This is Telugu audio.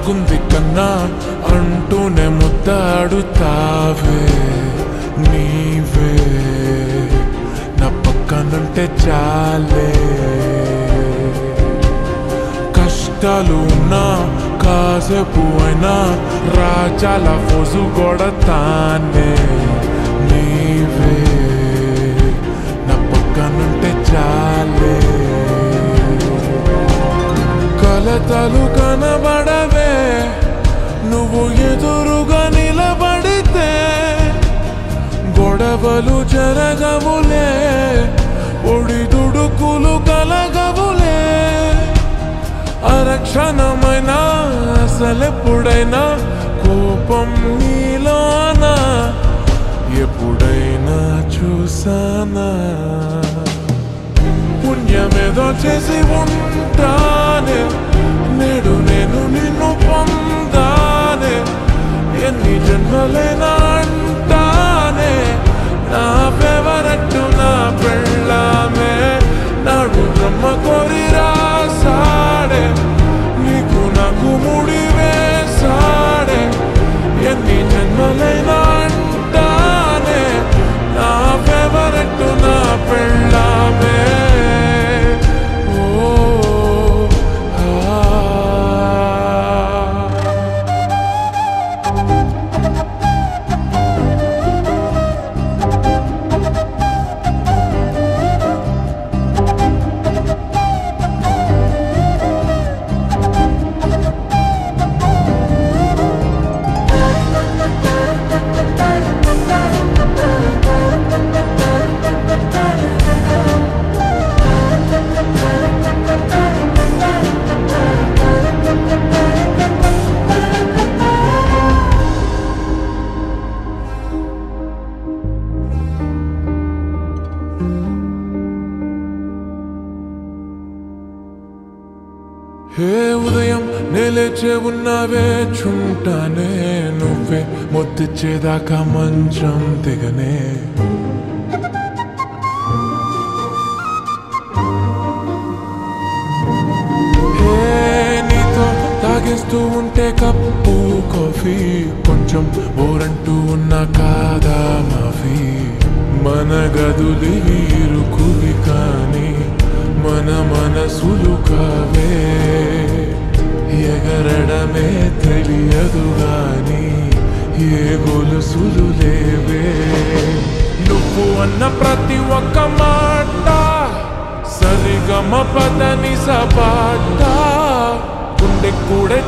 బాగుంది కన్నా అంటూనే ముద్దాడుతావే నీవే నా పక్కనుంటే చాలే కష్టాలు ఉన్నా కాసేపు అయినా రాజాల ఫోజు కొడతానే నీవే నా పక్కనుంటే చాలే కలతలు కనబడవే నువ్వు ఎదురుగా నిలబడితే గొడవలు జరగవులే ఒడిదుడుకులు కలగవులే అరక్షణమైనా అసలెప్పుడైనా కోపం నీలోనా ఎప్పుడైనా చూసానా పుణ్యమేదో చేసి ఉంటానే నేడు నేను నిన్ను పొందానే ఎన్ని జన్మలైనా అంటానే నా ఫేవరెట్ నా పెళ్ళామే నాడు బ్రహ్మ కోరి రాసాడే నీకు నాకు ముడి వేసాడే ఎన్ని జన్మలైనా అంటానే నా ఫేవరెట్ నా పెళ్ళామే హే ఉదయం నేలేచే ఉన్నావే చుంటానే నువ్వే మొత్తిచ్చేదాకా మంచం దిగనే హే నీతో తాగేస్తూ ఉంటే కప్పు కాఫీ కొంచెం బోరంటూ ఉన్నా కాదా మాఫీ మన గదులి ఇరుకువి కానీ మన మనసులు కావే ఎగరడమే తెలియదు గాని ఏ గొలుసులు లేవే నువ్వు అన్న ప్రతి ఒక్క మాట సరిగమ పదని సబాట గుండె కూడా